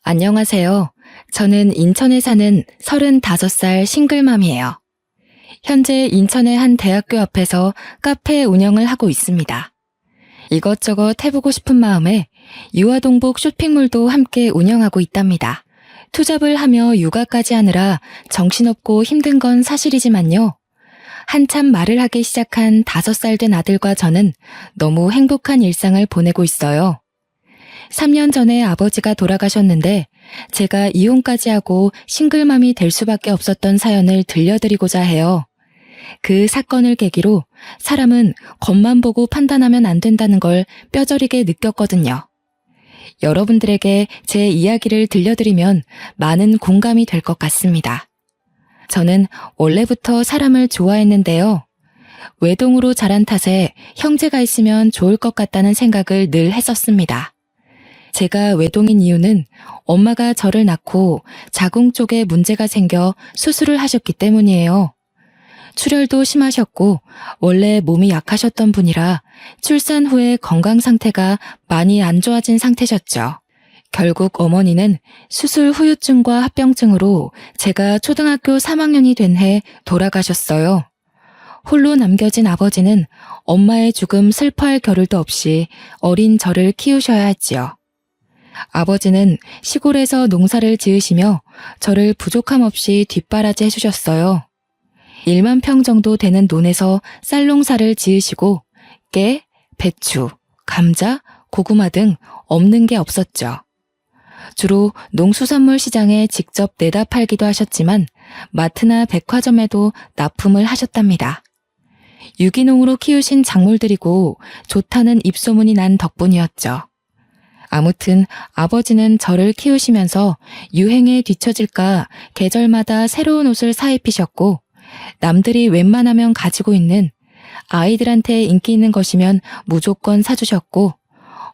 안녕하세요. 저는 인천에 사는 35살 싱글맘이에요. 현재 인천의 한 대학교 앞에서 카페 운영을 하고 있습니다. 이것저것 해보고 싶은 마음에 유아동복 쇼핑몰도 함께 운영하고 있답니다. 투잡을 하며 육아까지 하느라 정신없고 힘든 건 사실이지만요. 한참 말을 하기 시작한 5살 된 아들과 저는 너무 행복한 일상을 보내고 있어요. 3년 전에 아버지가 돌아가셨는데 제가 이혼까지 하고 싱글맘이 될 수밖에 없었던 사연을 들려드리고자 해요. 그 사건을 계기로 사람은 겉만 보고 판단하면 안 된다는 걸 뼈저리게 느꼈거든요. 여러분들에게 제 이야기를 들려드리면 많은 공감이 될 것 같습니다. 저는 원래부터 사람을 좋아했는데요. 외동으로 자란 탓에 형제가 있으면 좋을 것 같다는 생각을 늘 했었습니다. 제가 외동인 이유는 엄마가 저를 낳고 자궁 쪽에 문제가 생겨 수술을 하셨기 때문이에요. 출혈도 심하셨고 원래 몸이 약하셨던 분이라 출산 후에 건강 상태가 많이 안 좋아진 상태셨죠. 결국 어머니는 수술 후유증과 합병증으로 제가 초등학교 3학년이 된 해 돌아가셨어요. 홀로 남겨진 아버지는 엄마의 죽음 슬퍼할 겨를도 없이 어린 저를 키우셔야 했지요. 아버지는 시골에서 농사를 지으시며 저를 부족함 없이 뒷바라지 해주셨어요. 1만 평 정도 되는 논에서 쌀농사를 지으시고 깨, 배추, 감자, 고구마 등 없는 게 없었죠. 주로 농수산물 시장에 직접 내다 팔기도 하셨지만 마트나 백화점에도 납품을 하셨답니다. 유기농으로 키우신 작물들이고 좋다는 입소문이 난 덕분이었죠. 아무튼 아버지는 저를 키우시면서 유행에 뒤처질까 계절마다 새로운 옷을 사입히셨고 남들이 웬만하면 가지고 있는 아이들한테 인기 있는 것이면 무조건 사주셨고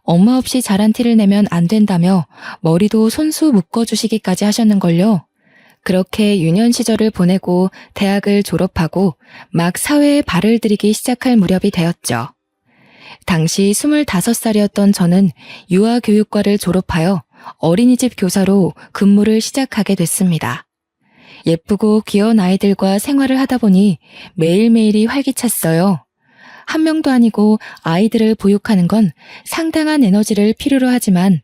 엄마 없이 자란 티를 내면 안 된다며 머리도 손수 묶어주시기까지 하셨는걸요. 그렇게 유년 시절을 보내고 대학을 졸업하고 막 사회에 발을 들이기 시작할 무렵이 되었죠. 당시 25살이었던 저는 유아교육과를 졸업하여 어린이집 교사로 근무를 시작하게 됐습니다. 예쁘고 귀여운 아이들과 생활을 하다 보니 매일매일이 활기찼어요. 한 명도 아니고 아이들을 보육하는 건 상당한 에너지를 필요로 하지만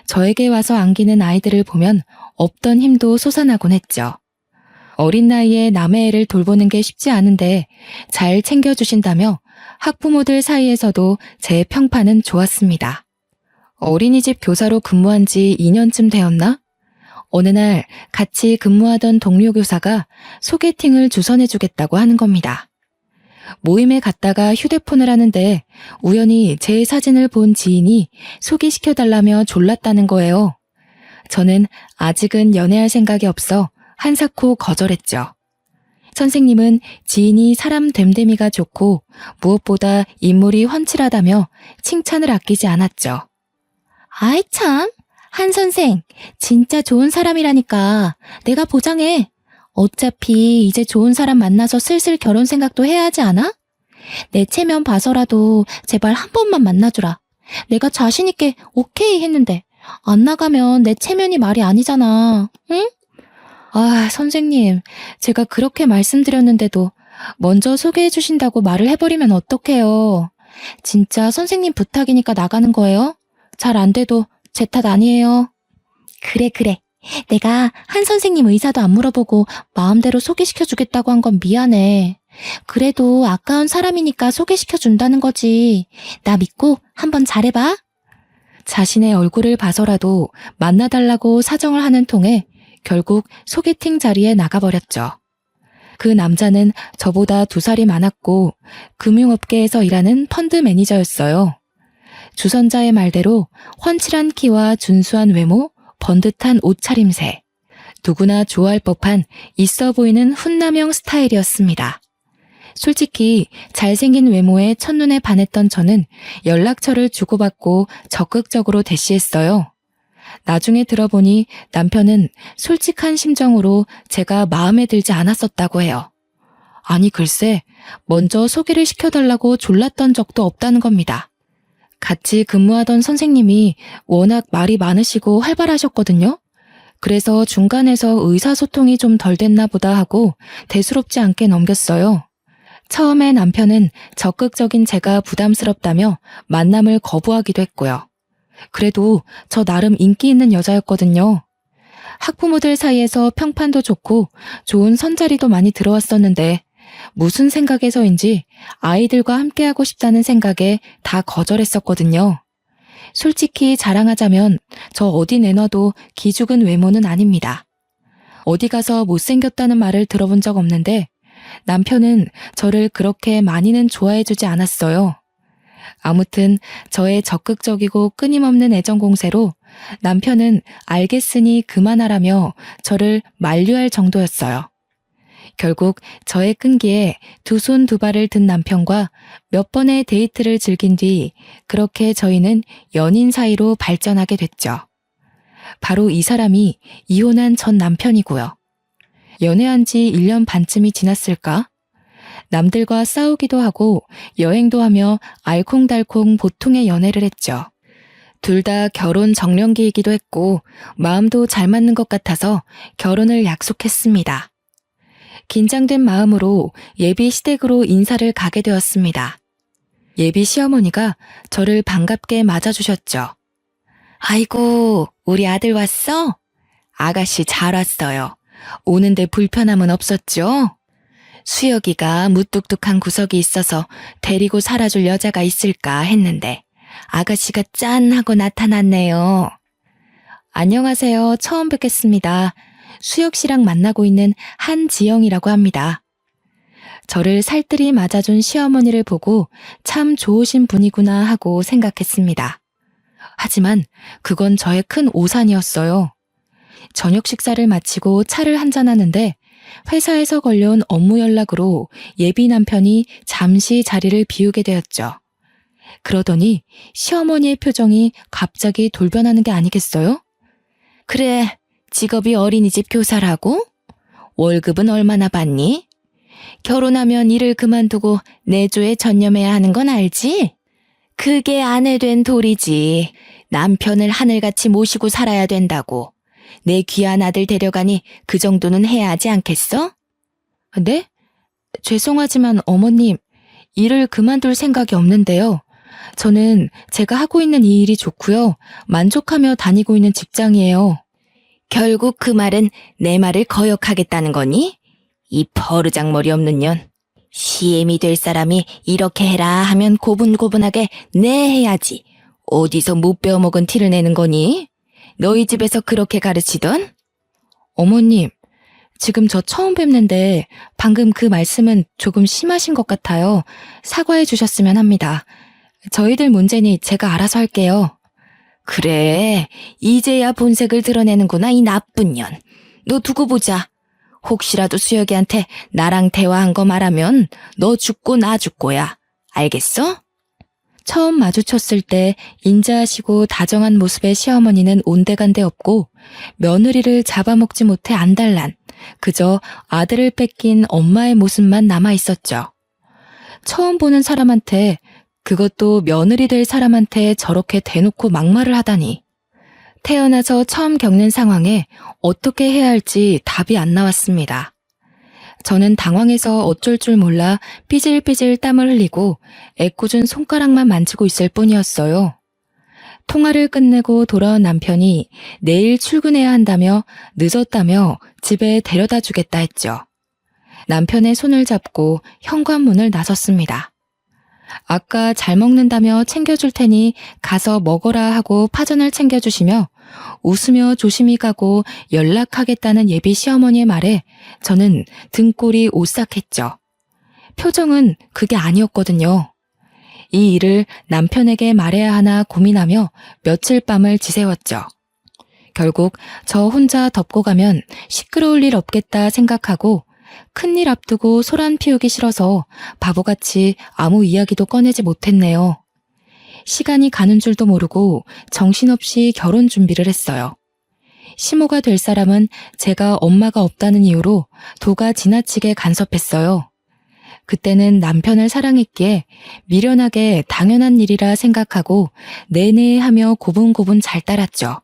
저에게 와서 안기는 아이들을 보면 없던 힘도 솟아나곤 했죠. 어린 나이에 남의 애를 돌보는 게 쉽지 않은데 잘 챙겨주신다며 학부모들 사이에서도 제 평판은 좋았습니다. 어린이집 교사로 근무한 지 2년쯤 되었나? 어느 날 같이 근무하던 동료 교사가 소개팅을 주선해주겠다고 하는 겁니다. 모임에 갔다가 휴대폰을 하는데 우연히 제 사진을 본 지인이 소개시켜달라며 졸랐다는 거예요. 저는 아직은 연애할 생각이 없어 한사코 거절했죠. 선생님은 지인이 사람 됨됨이가 좋고 무엇보다 인물이 훤칠하다며 칭찬을 아끼지 않았죠. 아이 참, 한 선생, 진짜 좋은 사람이라니까. 내가 보장해. 어차피 이제 좋은 사람 만나서 슬슬 결혼 생각도 해야 하지 않아? 내 체면 봐서라도 제발 한 번만 만나주라. 내가 자신 있게 오케이 했는데 안 나가면 내 체면이 말이 아니잖아. 응? 아, 선생님, 제가 그렇게 말씀드렸는데도 먼저 소개해 주신다고 말을 해버리면 어떡해요. 진짜 선생님 부탁이니까 나가는 거예요? 잘 안 돼도 제 탓 아니에요. 그래. 내가 한 선생님 의사도 안 물어보고 마음대로 소개시켜주겠다고 한 건 미안해. 그래도 아까운 사람이니까 소개시켜준다는 거지. 나 믿고 한번 잘해봐. 자신의 얼굴을 봐서라도 만나달라고 사정을 하는 통에 결국 소개팅 자리에 나가버렸죠. 그 남자는 저보다 2살이 많았고 금융업계에서 일하는 펀드 매니저였어요. 주선자의 말대로 훤칠한 키와 준수한 외모, 번듯한 옷차림새, 누구나 좋아할 법한 있어 보이는 훈남형 스타일이었습니다. 솔직히 잘생긴 외모에 첫눈에 반했던 저는 연락처를 주고받고 적극적으로 대시했어요. 나중에 들어보니 남편은 솔직한 심정으로 제가 마음에 들지 않았었다고 해요. 아니 글쎄, 먼저 소개를 시켜달라고 졸랐던 적도 없다는 겁니다. 같이 근무하던 선생님이 워낙 말이 많으시고 활발하셨거든요. 그래서 중간에서 의사소통이 좀 덜 됐나 보다 하고 대수롭지 않게 넘겼어요. 처음에 남편은 적극적인 제가 부담스럽다며 만남을 거부하기도 했고요. 그래도 저 나름 인기 있는 여자였거든요. 학부모들 사이에서 평판도 좋고 좋은 선자리도 많이 들어왔었는데 무슨 생각에서인지 아이들과 함께하고 싶다는 생각에 다 거절했었거든요. 솔직히 자랑하자면 저 어디 내놔도 기죽은 외모는 아닙니다. 어디 가서 못생겼다는 말을 들어본 적 없는데 남편은 저를 그렇게 많이는 좋아해주지 않았어요. 아무튼 저의 적극적이고 끊임없는 애정 공세로 남편은 알겠으니 그만하라며 저를 만류할 정도였어요. 결국 저의 끈기에 두 손 두 발을 든 남편과 몇 번의 데이트를 즐긴 뒤 그렇게 저희는 연인 사이로 발전하게 됐죠. 바로 이 사람이 이혼한 전 남편이고요. 연애한 지 1년 반쯤이 지났을까? 남들과 싸우기도 하고 여행도 하며 알콩달콩 보통의 연애를 했죠. 둘 다 결혼 정년기이기도 했고 마음도 잘 맞는 것 같아서 결혼을 약속했습니다. 긴장된 마음으로 예비 시댁으로 인사를 가게 되었습니다. 예비 시어머니가 저를 반갑게 맞아주셨죠. 아이고, 우리 아들 왔어? 아가씨 잘 왔어요. 오는데 불편함은 없었죠? 수혁이가 무뚝뚝한 구석이 있어서 데리고 살아줄 여자가 있을까 했는데 아가씨가 짠 하고 나타났네요. 안녕하세요. 처음 뵙겠습니다. 수혁 씨랑 만나고 있는 한지영이라고 합니다. 저를 살뜰히 맞아준 시어머니를 보고 참 좋으신 분이구나 하고 생각했습니다. 하지만 그건 저의 큰 오산이었어요. 저녁 식사를 마치고 차를 한잔하는데 회사에서 걸려온 업무 연락으로 예비 남편이 잠시 자리를 비우게 되었죠. 그러더니 시어머니의 표정이 갑자기 돌변하는 게 아니겠어요? 그래, 직업이 어린이집 교사라고? 월급은 얼마나 받니? 결혼하면 일을 그만두고 내조에 전념해야 하는 건 알지? 그게 아내 된 도리지. 남편을 하늘같이 모시고 살아야 된다고. 내 귀한 아들 데려가니 그 정도는 해야 하지 않겠어? 네? 죄송하지만 어머님, 일을 그만둘 생각이 없는데요. 저는 제가 하고 있는 이 일이 좋고요. 만족하며 다니고 있는 직장이에요. 결국 그 말은 내 말을 거역하겠다는 거니? 이 버르장머리 없는 년. CM이 될 사람이 이렇게 해라 하면 고분고분하게 네 해야지. 어디서 못 배워먹은 티를 내는 거니? 너희 집에서 그렇게 가르치던? 어머님, 지금 저 처음 뵙는데 방금 그 말씀은 조금 심하신 것 같아요. 사과해 주셨으면 합니다. 저희들 문제니 제가 알아서 할게요. 그래, 이제야 본색을 드러내는구나, 이 나쁜 년. 너 두고 보자. 혹시라도 수혁이한테 나랑 대화한 거 말하면 너 죽고 나 죽고야. 알겠어? 처음 마주쳤을 때 인자하시고 다정한 모습의 시어머니는 온데간데 없고 며느리를 잡아먹지 못해 안달난 그저 아들을 뺏긴 엄마의 모습만 남아있었죠. 처음 보는 사람한테, 그것도 며느리 될 사람한테 저렇게 대놓고 막말을 하다니. 태어나서 처음 겪는 상황에 어떻게 해야 할지 답이 안 나왔습니다. 저는 당황해서 어쩔 줄 몰라 삐질삐질 땀을 흘리고 애꿎은 손가락만 만지고 있을 뿐이었어요. 통화를 끝내고 돌아온 남편이 내일 출근해야 한다며 늦었다며 집에 데려다 주겠다 했죠. 남편의 손을 잡고 현관문을 나섰습니다. 아까 잘 먹는다며 챙겨줄 테니 가서 먹어라 하고 파전을 챙겨주시며 웃으며 조심히 가고 연락하겠다는 예비 시어머니의 말에 저는 등골이 오싹했죠. 표정은 그게 아니었거든요. 이 일을 남편에게 말해야 하나 고민하며 며칠 밤을 지새웠죠. 결국 저 혼자 덮고 가면 시끄러울 일 없겠다 생각하고 큰일 앞두고 소란 피우기 싫어서 바보같이 아무 이야기도 꺼내지 못했네요. 시간이 가는 줄도 모르고 정신없이 결혼 준비를 했어요. 시모가 될 사람은 제가 엄마가 없다는 이유로 도가 지나치게 간섭했어요. 그때는 남편을 사랑했기에 미련하게 당연한 일이라 생각하고 내내 하며 고분고분 잘 따랐죠.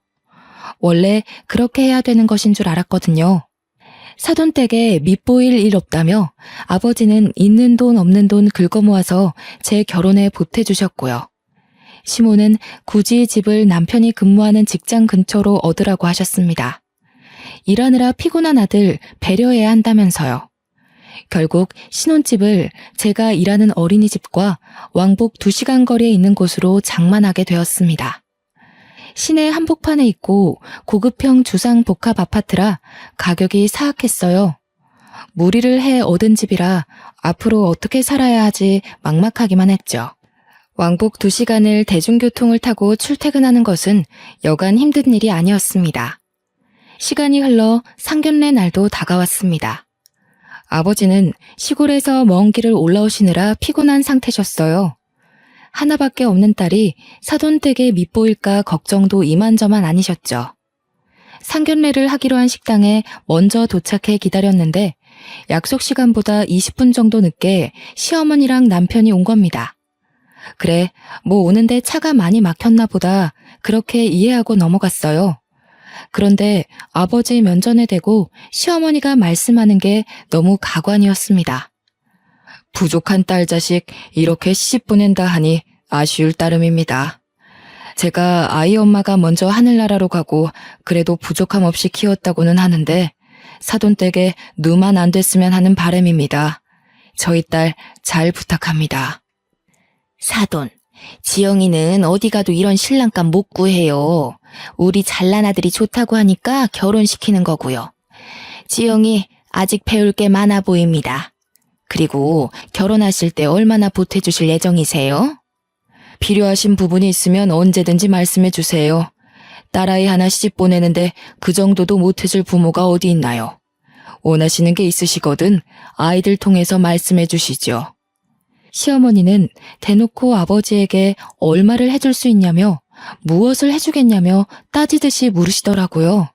원래 그렇게 해야 되는 것인 줄 알았거든요. 사돈댁에 밑보일 일 없다며 아버지는 있는 돈 없는 돈 긁어 모아서 제 결혼에 보태주셨고요. 시모는 굳이 집을 남편이 근무하는 직장 근처로 얻으라고 하셨습니다. 일하느라 피곤한 아들 배려해야 한다면서요. 결국 신혼집을 제가 일하는 어린이집과 왕복 2시간 거리에 있는 곳으로 장만하게 되었습니다. 시내 한복판에 있고 고급형 주상 복합 아파트라 가격이 사악했어요. 무리를 해 얻은 집이라 앞으로 어떻게 살아야 하지 막막하기만 했죠. 왕복 2시간을 대중교통을 타고 출퇴근하는 것은 여간 힘든 일이 아니었습니다. 시간이 흘러 상견례 날도 다가왔습니다. 아버지는 시골에서 먼 길을 올라오시느라 피곤한 상태셨어요. 하나밖에 없는 딸이 사돈댁에 밉보일까 걱정도 이만저만 아니셨죠. 상견례를 하기로 한 식당에 먼저 도착해 기다렸는데 약속 시간보다 20분 정도 늦게 시어머니랑 남편이 온 겁니다. 그래, 뭐 오는데 차가 많이 막혔나 보다 그렇게 이해하고 넘어갔어요. 그런데 아버지 면전에 대고 시어머니가 말씀하는 게 너무 가관이었습니다. 부족한 딸 자식 이렇게 시집 보낸다 하니 아쉬울 따름입니다. 제가 아이 엄마가 먼저 하늘나라로 가고 그래도 부족함 없이 키웠다고는 하는데 사돈댁에 누만 안 됐으면 하는 바람입니다. 저희 딸 잘 부탁합니다. 사돈, 지영이는 어디 가도 이런 신랑감 못 구해요. 우리 잘난 아들이 좋다고 하니까 결혼시키는 거고요. 지영이 아직 배울 게 많아 보입니다. 그리고 결혼하실 때 얼마나 보태주실 예정이세요? 필요하신 부분이 있으면 언제든지 말씀해 주세요. 딸아이 하나 시집 보내는데 그 정도도 못해줄 부모가 어디 있나요? 원하시는 게 있으시거든 아이들 통해서 말씀해 주시죠. 시어머니는 대놓고 아버지에게 얼마를 해줄 수 있냐며 무엇을 해주겠냐며 따지듯이 물으시더라고요.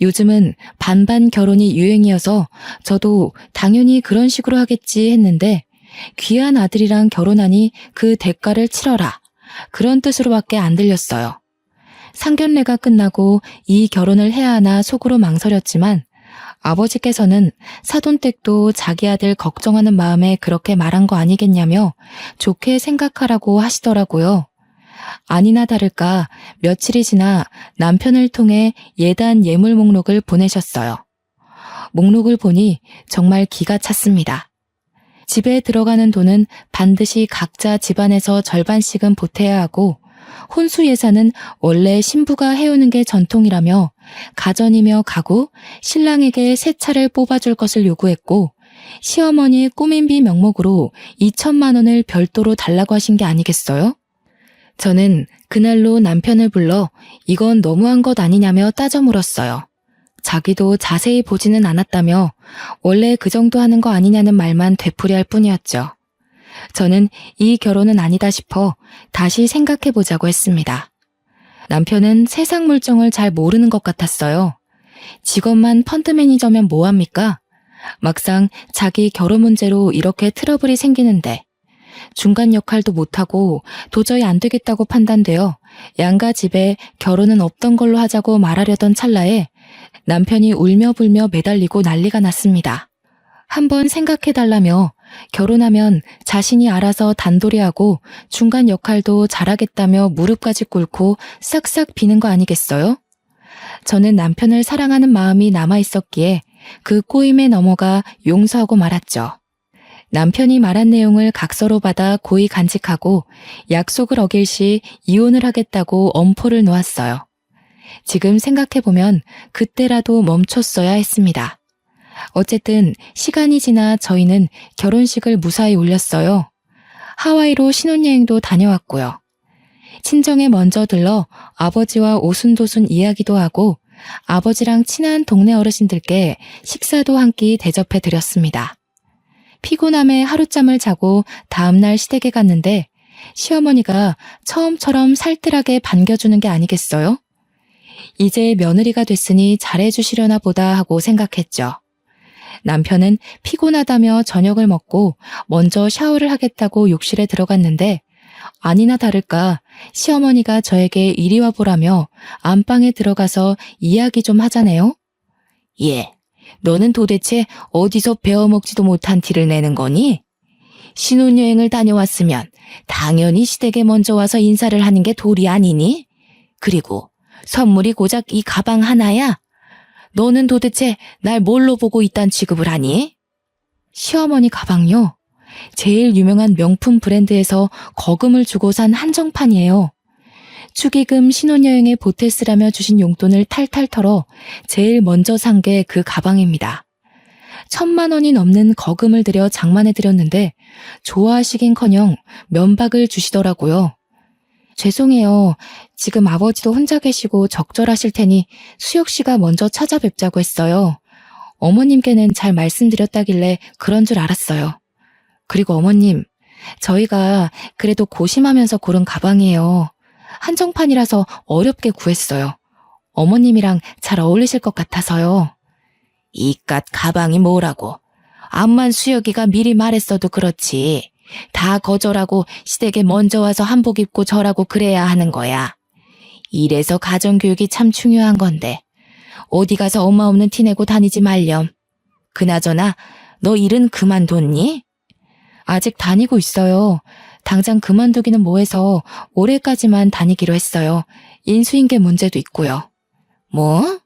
요즘은 반반 결혼이 유행이어서 저도 당연히 그런 식으로 하겠지 했는데 귀한 아들이랑 결혼하니 그 대가를 치러라. 그런 뜻으로밖에 안 들렸어요. 상견례가 끝나고 이 결혼을 해야 하나 속으로 망설였지만 아버지께서는 사돈댁도 자기 아들 걱정하는 마음에 그렇게 말한 거 아니겠냐며 좋게 생각하라고 하시더라고요. 아니나 다를까 며칠이 지나 남편을 통해 예단 예물 목록을 보내셨어요. 목록을 보니 정말 기가 찼습니다. 집에 들어가는 돈은 반드시 각자 집안에서 절반씩은 보태야 하고 혼수 예산은 원래 신부가 해오는 게 전통이라며 가전이며 가구, 신랑에게 새 차를 뽑아줄 것을 요구했고 시어머니의 꾸민비 명목으로 2천만 원을 별도로 달라고 하신 게 아니겠어요? 저는 그날로 남편을 불러 이건 너무한 것 아니냐며 따져 물었어요. 자기도 자세히 보지는 않았다며 원래 그 정도 하는 거 아니냐는 말만 되풀이할 뿐이었죠. 저는 이 결혼은 아니다 싶어 다시 생각해보자고 했습니다. 남편은 세상 물정을 잘 모르는 것 같았어요. 직업만 펀드 매니저면 뭐합니까? 막상 자기 결혼 문제로 이렇게 트러블이 생기는데 중간 역할도 못하고 도저히 안 되겠다고 판단되어 양가 집에 결혼은 없던 걸로 하자고 말하려던 찰나에 남편이 울며 불며 매달리고 난리가 났습니다. 한번 생각해달라며 결혼하면 자신이 알아서 단돌이하고 중간 역할도 잘하겠다며 무릎까지 꿇고 싹싹 비는 거 아니겠어요? 저는 남편을 사랑하는 마음이 남아있었기에 그 꼬임에 넘어가 용서하고 말았죠. 남편이 말한 내용을 각서로 받아 고이 간직하고 약속을 어길 시 이혼을 하겠다고 엄포를 놓았어요. 지금 생각해보면 그때라도 멈췄어야 했습니다. 어쨌든 시간이 지나 저희는 결혼식을 무사히 올렸어요. 하와이로 신혼여행도 다녀왔고요. 친정에 먼저 들러 아버지와 오순도순 이야기도 하고 아버지랑 친한 동네 어르신들께 식사도 한 끼 대접해 드렸습니다. 피곤함에 하룻잠을 자고 다음날 시댁에 갔는데 시어머니가 처음처럼 살뜰하게 반겨주는 게 아니겠어요? 이제 며느리가 됐으니 잘해주시려나 보다 하고 생각했죠. 남편은 피곤하다며 저녁을 먹고 먼저 샤워를 하겠다고 욕실에 들어갔는데 아니나 다를까 시어머니가 저에게 이리 와보라며 안방에 들어가서 이야기 좀 하자네요. 예, 너는 도대체 어디서 배워먹지도 못한 티를 내는 거니? 신혼여행을 다녀왔으면 당연히 시댁에 먼저 와서 인사를 하는 게 도리 아니니? 그리고 선물이 고작 이 가방 하나야? 너는 도대체 날 뭘로 보고 이딴 취급을 하니? 시어머니 가방요? 제일 유명한 명품 브랜드에서 거금을 주고 산 한정판이에요. 축의금 신혼여행에 보태 쓰라며 주신 용돈을 탈탈 털어 제일 먼저 산 게 그 가방입니다. 1,000만 원이 넘는 거금을 들여 장만해드렸는데 좋아하시긴커녕 면박을 주시더라고요. 죄송해요. 지금 아버지도 혼자 계시고 적절하실 테니 수혁 씨가 먼저 찾아뵙자고 했어요. 어머님께는 잘 말씀드렸다길래 그런 줄 알았어요. 그리고 어머님, 저희가 그래도 고심하면서 고른 가방이에요. 한정판이라서 어렵게 구했어요. 어머님이랑 잘 어울리실 것 같아서요. 이깟 가방이 뭐라고. 암만 수혁이가 미리 말했어도 그렇지. 다 거절하고 시댁에 먼저 와서 한복 입고 절하고 그래야 하는 거야. 이래서 가정교육이 참 중요한 건데 어디 가서 엄마 없는 티 내고 다니지 말렴. 그나저나 너 일은 그만뒀니? 아직 다니고 있어요. 당장 그만두기는 뭐해서 올해까지만 다니기로 했어요. 인수인계 문제도 있고요. 뭐?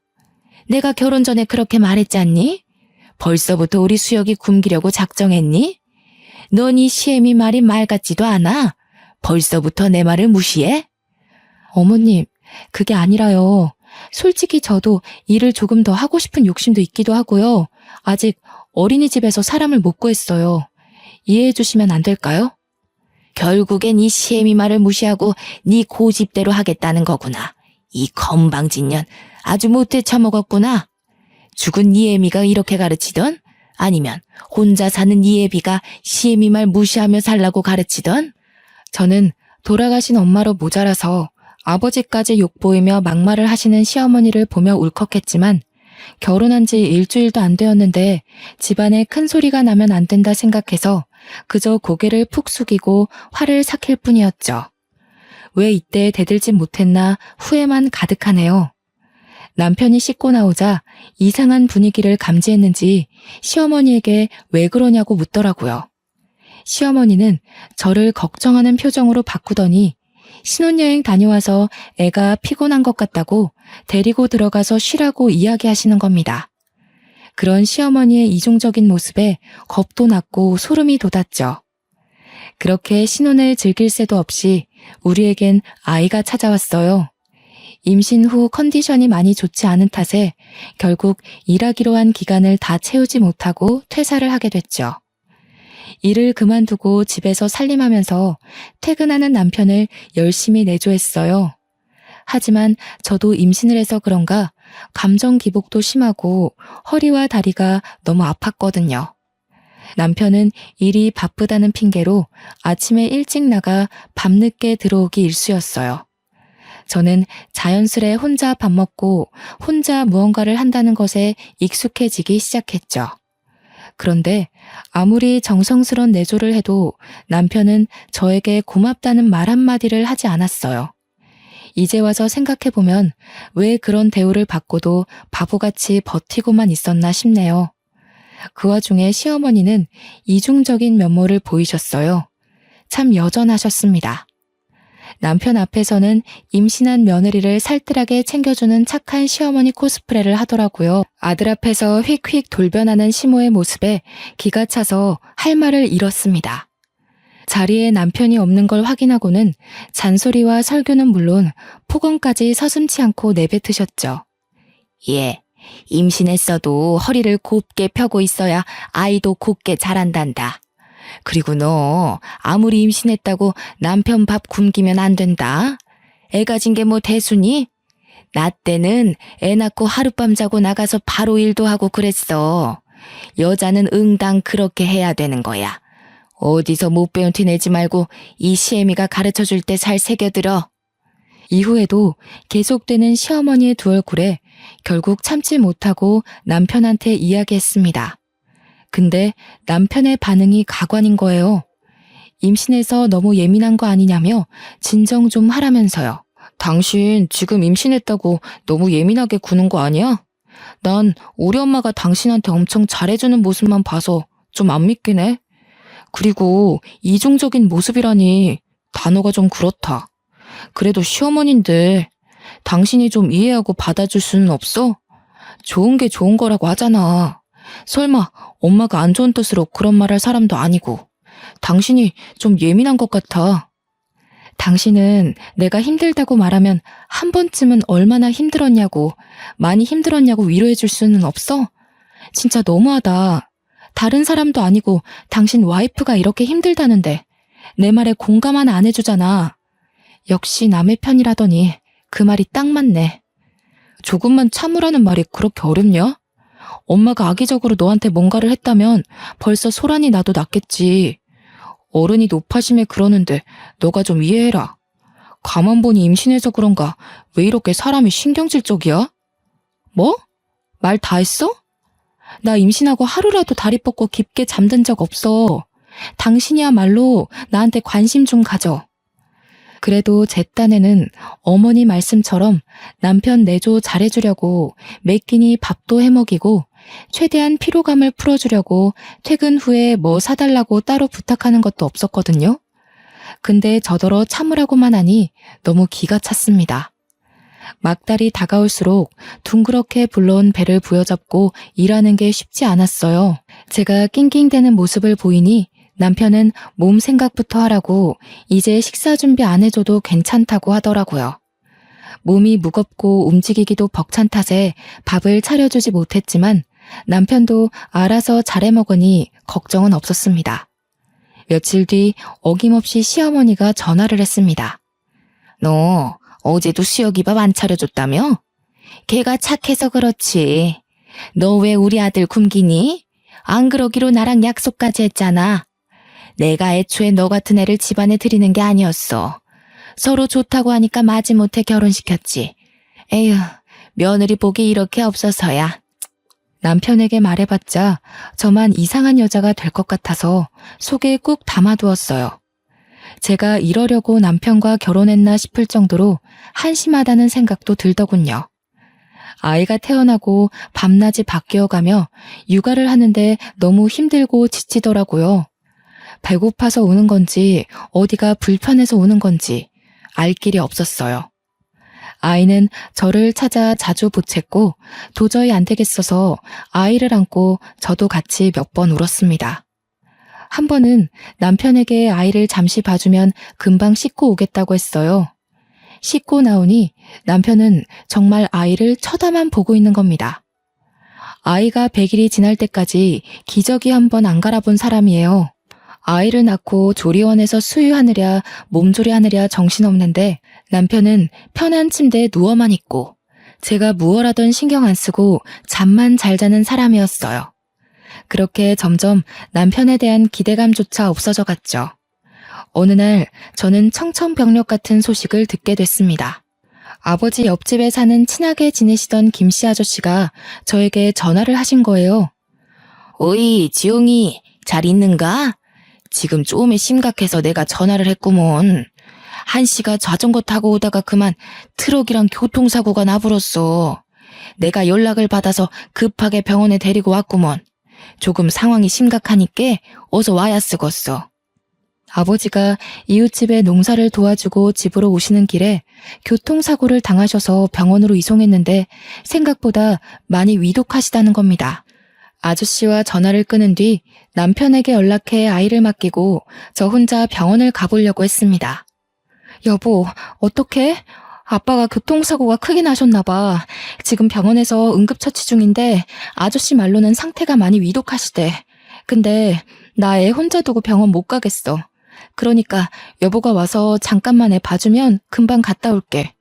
내가 결혼 전에 그렇게 말했잖니? 벌써부터 우리 수혁이 굶기려고 작정했니? 넌 이 시애미 말이 말 같지도 않아. 벌써부터 내 말을 무시해? 어머님, 그게 아니라요. 솔직히 저도 일을 조금 더 하고 싶은 욕심도 있기도 하고요. 아직 어린이집에서 사람을 못 구했어요. 이해해 주시면 안 될까요? 결국엔 이 시애미 말을 무시하고 네 고집대로 하겠다는 거구나. 이 건방진년 아주 못돼 처먹었구나. 죽은 네 애미가 이렇게 가르치던? 아니면 혼자 사는 네 애비가 시애미 말 무시하며 살라고 가르치던? 저는 돌아가신 엄마로 모자라서 아버지까지 욕보이며 막말을 하시는 시어머니를 보며 울컥했지만 결혼한 지 일주일도 안 되었는데 집안에 큰 소리가 나면 안 된다 생각해서 그저 고개를 푹 숙이고 화를 삭힐 뿐이었죠. 왜 이때 대들지 못했나 후회만 가득하네요. 남편이 씻고 나오자 이상한 분위기를 감지했는지 시어머니에게 왜 그러냐고 묻더라고요. 시어머니는 저를 걱정하는 표정으로 바꾸더니 신혼여행 다녀와서 애가 피곤한 것 같다고 데리고 들어가서 쉬라고 이야기하시는 겁니다. 그런 시어머니의 이중적인 모습에 겁도 났고 소름이 돋았죠. 그렇게 신혼을 즐길 새도 없이 우리에겐 아이가 찾아왔어요. 임신 후 컨디션이 많이 좋지 않은 탓에 결국 일하기로 한 기간을 다 채우지 못하고 퇴사를 하게 됐죠. 일을 그만두고 집에서 살림하면서 퇴근하는 남편을 열심히 내조했어요. 하지만 저도 임신을 해서 그런가 감정 기복도 심하고 허리와 다리가 너무 아팠거든요. 남편은 일이 바쁘다는 핑계로 아침에 일찍 나가 밤늦게 들어오기 일쑤였어요. 저는 자연스레 혼자 밥 먹고 혼자 무언가를 한다는 것에 익숙해지기 시작했죠. 그런데 아무리 정성스런 내조를 해도 남편은 저에게 고맙다는 말 한마디를 하지 않았어요. 이제 와서 생각해보면 왜 그런 대우를 받고도 바보같이 버티고만 있었나 싶네요. 그 와중에 시어머니는 이중적인 면모를 보이셨어요. 참 여전하셨습니다. 남편 앞에서는 임신한 며느리를 살뜰하게 챙겨주는 착한 시어머니 코스프레를 하더라고요. 아들 앞에서 휙휙 돌변하는 시모의 모습에 기가 차서 할 말을 잃었습니다. 자리에 남편이 없는 걸 확인하고는 잔소리와 설교는 물론 폭언까지 서슴지 않고 내뱉으셨죠. 예, 임신했어도 허리를 곱게 펴고 있어야 아이도 곱게 자란단다. 그리고 너 아무리 임신했다고 남편 밥 굶기면 안 된다. 애 가진 게 뭐 대수니? 나 때는 애 낳고 하룻밤 자고 나가서 바로 일도 하고 그랬어. 여자는 응당 그렇게 해야 되는 거야. 어디서 못 배운 티 내지 말고 이 시애미가 가르쳐줄 때 잘 새겨들어. 이후에도 계속되는 시어머니의 두 얼굴에 결국 참지 못하고 남편한테 이야기했습니다. 근데 남편의 반응이 가관인 거예요. 임신해서 너무 예민한 거 아니냐며 진정 좀 하라면서요. 당신 지금 임신했다고 너무 예민하게 구는 거 아니야? 난 우리 엄마가 당신한테 엄청 잘해주는 모습만 봐서 좀 안 믿긴 해. 그리고 이중적인 모습이라니 단어가 좀 그렇다. 그래도 시어머니인데 당신이 좀 이해하고 받아줄 수는 없어? 좋은 게 좋은 거라고 하잖아. 설마 엄마가 안 좋은 뜻으로 그런 말 할 사람도 아니고. 당신이 좀 예민한 것 같아. 당신은 내가 힘들다고 말하면 한 번쯤은 얼마나 힘들었냐고, 많이 힘들었냐고 위로해 줄 수는 없어? 진짜 너무하다. 다른 사람도 아니고 당신 와이프가 이렇게 힘들다는데 내 말에 공감은 안 해주잖아. 역시 남의 편이라더니 그 말이 딱 맞네. 조금만 참으라는 말이 그렇게 어렵냐? 엄마가 악의적으로 너한테 뭔가를 했다면 벌써 소란이 나도 났겠지. 어른이 노파심에 그러는데 너가 좀 이해해라. 가만 보니 임신해서 그런가 왜 이렇게 사람이 신경질적이야? 뭐? 말 다 했어? 나 임신하고 하루라도 다리 뻗고 깊게 잠든 적 없어. 당신이야말로 나한테 관심 좀 가져. 그래도 제 딴에는 어머니 말씀처럼 남편 내조 잘해주려고 매 끼니 밥도 해먹이고 최대한 피로감을 풀어주려고 퇴근 후에 뭐 사달라고 따로 부탁하는 것도 없었거든요. 근데 저더러 참으라고만 하니 너무 기가 찼습니다. 막달이 다가올수록 둥그렇게 불러온 배를 부여잡고 일하는 게 쉽지 않았어요. 제가 낑낑대는 모습을 보이니 남편은 몸 생각부터 하라고 이제 식사 준비 안 해줘도 괜찮다고 하더라고요. 몸이 무겁고 움직이기도 벅찬 탓에 밥을 차려주지 못했지만 남편도 알아서 잘해 먹으니 걱정은 없었습니다. 며칠 뒤 어김없이 시어머니가 전화를 했습니다. 너 어제도 수혁이 밥 안 차려줬다며? 걔가 착해서 그렇지. 너 왜 우리 아들 굶기니? 안 그러기로 나랑 약속까지 했잖아. 내가 애초에 너 같은 애를 집안에 들이는 게 아니었어. 서로 좋다고 하니까 마지못해 결혼시켰지. 에휴, 며느리 복이 이렇게 없어서야. 남편에게 말해봤자 저만 이상한 여자가 될 것 같아서 속에 꾹 담아두었어요. 제가 이러려고 남편과 결혼했나 싶을 정도로 한심하다는 생각도 들더군요. 아이가 태어나고 밤낮이 바뀌어가며 육아를 하는데 너무 힘들고 지치더라고요. 배고파서 우는 건지 어디가 불편해서 우는 건지 알 길이 없었어요. 아이는 저를 찾아 자주 보챘고 도저히 안 되겠어서 아이를 안고 저도 같이 몇 번 울었습니다. 한 번은 남편에게 아이를 잠시 봐주면 금방 씻고 오겠다고 했어요. 씻고 나오니 남편은 정말 아이를 쳐다만 보고 있는 겁니다. 아이가 100일이 지날 때까지 기저귀 한 번 안 갈아본 사람이에요. 아이를 낳고 조리원에서 수유하느랴 몸조리하느랴 정신없는데 남편은 편한 침대에 누워만 있고 제가 무얼하던 신경 안 쓰고 잠만 잘 자는 사람이었어요. 그렇게 점점 남편에 대한 기대감조차 없어져 갔죠. 어느 날 저는 청천벽력 같은 소식을 듣게 됐습니다. 아버지 옆집에 사는 친하게 지내시던 김씨 아저씨가 저에게 전화를 하신 거예요. 어이, 지용이 잘 있는가? 지금 좀이 심각해서 내가 전화를 했구먼. 한씨가 자전거 타고 오다가 그만 트럭이랑 교통사고가 나불었어. 내가 연락을 받아서 급하게 병원에 데리고 왔구먼. 조금 상황이 심각하니까 어서 와야 쓰겄어. 아버지가 이웃집에 농사를 도와주고 집으로 오시는 길에 교통사고를 당하셔서 병원으로 이송했는데 생각보다 많이 위독하시다는 겁니다. 아저씨와 전화를 끊은 뒤 남편에게 연락해 아이를 맡기고 저 혼자 병원을 가보려고 했습니다. 여보, 어떡해? 아빠가 교통사고가 크게 나셨나 봐. 지금 병원에서 응급처치 중인데 아저씨 말로는 상태가 많이 위독하시대. 근데 나 애 혼자 두고 병원 못 가겠어. 그러니까 여보가 와서 잠깐만 애 봐주면 금방 갔다 올게.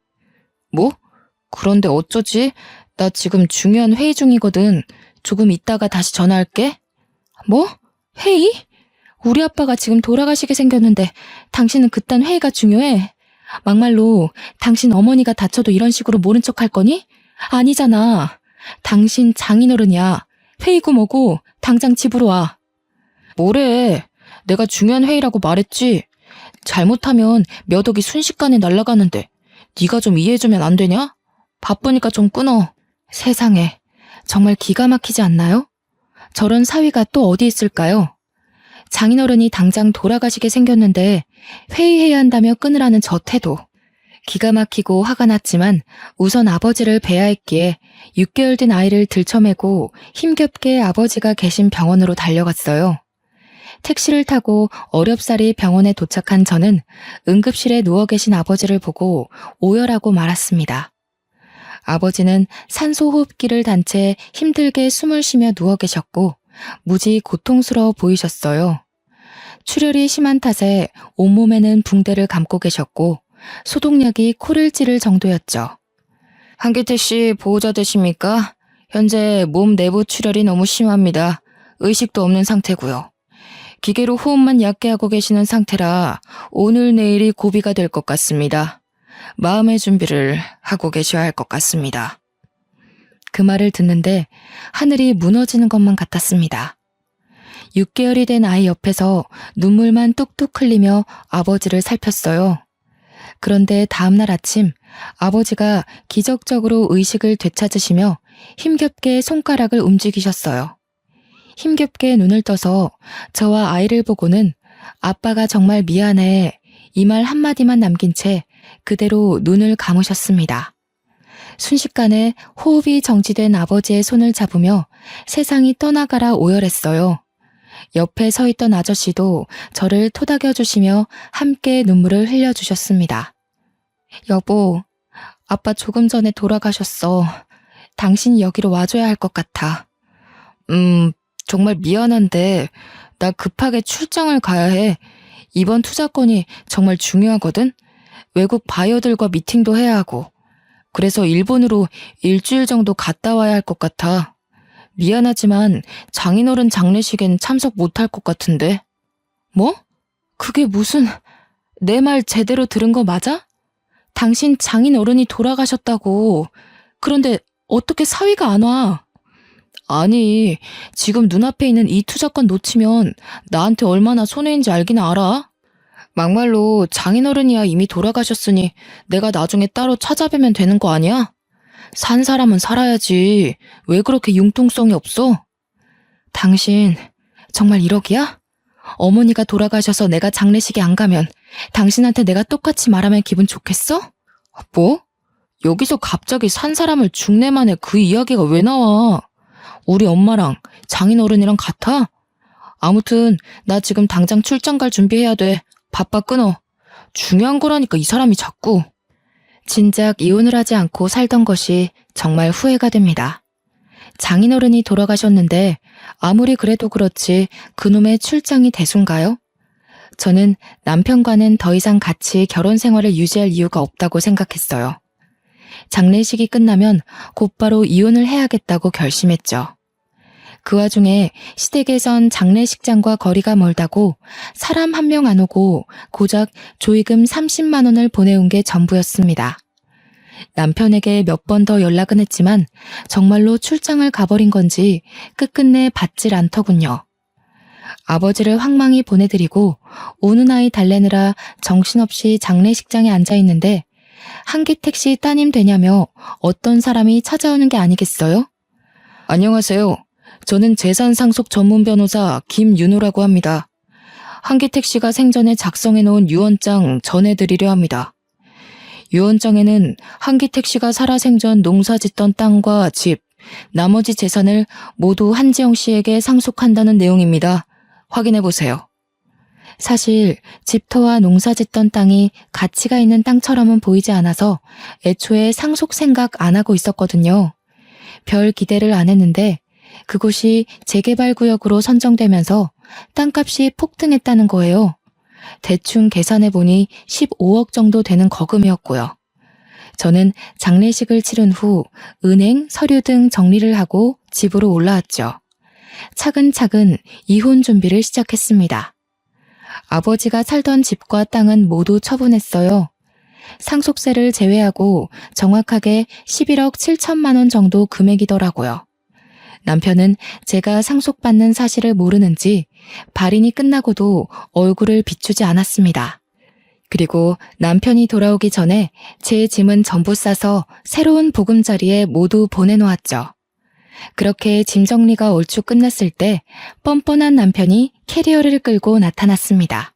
뭐? 그런데 어쩌지? 나 지금 중요한 회의 중이거든. 조금 있다가 다시 전화할게. 뭐? 회의? 우리 아빠가 지금 돌아가시게 생겼는데 당신은 그딴 회의가 중요해? 막말로 당신 어머니가 다쳐도 이런 식으로 모른 척 할 거니? 아니잖아. 당신 장인어른이야. 회의고 뭐고 당장 집으로 와. 뭐래? 내가 중요한 회의라고 말했지. 잘못하면 몇 억이 순식간에 날아가는데 네가 좀 이해해주면 안 되냐? 바쁘니까 좀 끊어. 세상에, 정말 기가 막히지 않나요? 저런 사위가 또 어디 있을까요? 장인어른이 당장 돌아가시게 생겼는데 회의해야 한다며 끊으라는 저 태도. 기가 막히고 화가 났지만 우선 아버지를 뵈야 했기에 6개월 된 아이를 들쳐매고 힘겹게 아버지가 계신 병원으로 달려갔어요. 택시를 타고 어렵사리 병원에 도착한 저는 응급실에 누워 계신 아버지를 보고 오열하고 말았습니다. 아버지는 산소호흡기를 단 채 힘들게 숨을 쉬며 누워 계셨고 무지 고통스러워 보이셨어요. 출혈이 심한 탓에 온몸에는 붕대를 감고 계셨고 소독약이 코를 찌를 정도였죠. 한기태 씨 보호자 되십니까? 현재 몸 내부 출혈이 너무 심합니다. 의식도 없는 상태고요. 기계로 호흡만 얕게 하고 계시는 상태라 오늘 내일이 고비가 될 것 같습니다. 마음의 준비를 하고 계셔야 할 것 같습니다. 그 말을 듣는데 하늘이 무너지는 것만 같았습니다. 6개월이 된 아이 옆에서 눈물만 뚝뚝 흘리며 아버지를 살폈어요. 그런데 다음날 아침 아버지가 기적적으로 의식을 되찾으시며 힘겹게 손가락을 움직이셨어요. 힘겹게 눈을 떠서 저와 아이를 보고는 아빠가 정말 미안해 이 말 한마디만 남긴 채 그대로 눈을 감으셨습니다. 순식간에 호흡이 정지된 아버지의 손을 잡으며 세상이 떠나가라 오열했어요. 옆에 서 있던 아저씨도 저를 토닥여주시며 함께 눈물을 흘려주셨습니다. 여보, 아빠 조금 전에 돌아가셨어. 당신이 여기로 와줘야 할 것 같아. 정말 미안한데 나 급하게 출장을 가야 해. 이번 투자건이 정말 중요하거든. 외국 바이어들과 미팅도 해야 하고. 그래서 일본으로 일주일 정도 갔다 와야 할 것 같아. 미안하지만 장인어른 장례식엔 참석 못할 것 같은데. 뭐? 그게 무슨... 내 말 제대로 들은 거 맞아? 당신 장인어른이 돌아가셨다고. 그런데 어떻게 사위가 안 와? 아니, 지금 눈앞에 있는 이 투자권 놓치면 나한테 얼마나 손해인지 알긴 알아? 막말로 장인어른이야 이미 돌아가셨으니 내가 나중에 따로 찾아뵈면 되는 거 아니야? 산 사람은 살아야지. 왜 그렇게 융통성이 없어? 당신 정말 1억이야? 어머니가 돌아가셔서 내가 장례식에 안 가면 당신한테 내가 똑같이 말하면 기분 좋겠어? 뭐? 여기서 갑자기 산 사람을 죽내 만에 그 이야기가 왜 나와? 우리 엄마랑 장인어른이랑 같아? 아무튼 나 지금 당장 출장 갈 준비해야 돼. 바빠 끊어. 중요한 거라니까 이 사람이 자꾸. 진작 이혼을 하지 않고 살던 것이 정말 후회가 됩니다. 장인어른이 돌아가셨는데 아무리 그래도 그렇지 그놈의 출장이 대수인가요? 저는 남편과는 더 이상 같이 결혼 생활을 유지할 이유가 없다고 생각했어요. 장례식이 끝나면 곧바로 이혼을 해야겠다고 결심했죠. 그 와중에 시댁에선 장례식장과 거리가 멀다고 사람 한 명 안 오고 고작 조의금 30만 원을 보내온 게 전부였습니다. 남편에게 몇 번 더 연락은 했지만 정말로 출장을 가버린 건지 끝끝내 받질 않더군요. 아버지를 황망히 보내드리고 오는 아이 달래느라 정신없이 장례식장에 앉아있는데 한기택 씨 따님 되냐며 어떤 사람이 찾아오는 게 아니겠어요? 안녕하세요. 저는 재산 상속 전문 변호사 김윤호라고 합니다. 한기택 씨가 생전에 작성해 놓은 유언장 전해드리려 합니다. 유언장에는 한기택 씨가 살아생전 농사짓던 땅과 집, 나머지 재산을 모두 한지영 씨에게 상속한다는 내용입니다. 확인해보세요. 사실 집터와 농사짓던 땅이 가치가 있는 땅처럼은 보이지 않아서 애초에 상속 생각 안 하고 있었거든요. 별 기대를 안 했는데 그곳이 재개발구역으로 선정되면서 땅값이 폭등했다는 거예요. 대충 계산해보니 15억 정도 되는 거금이었고요. 저는 장례식을 치른 후 은행, 서류 등 정리를 하고 집으로 올라왔죠. 차근차근 이혼 준비를 시작했습니다. 아버지가 살던 집과 땅은 모두 처분했어요. 상속세를 제외하고 정확하게 11억 7천만 원 정도 금액이더라고요. 남편은 제가 상속받는 사실을 모르는지 발인이 끝나고도 얼굴을 비추지 않았습니다. 그리고 남편이 돌아오기 전에 제 짐은 전부 싸서 새로운 보금자리에 모두 보내놓았죠. 그렇게 짐 정리가 얼추 끝났을 때 뻔뻔한 남편이 캐리어를 끌고 나타났습니다.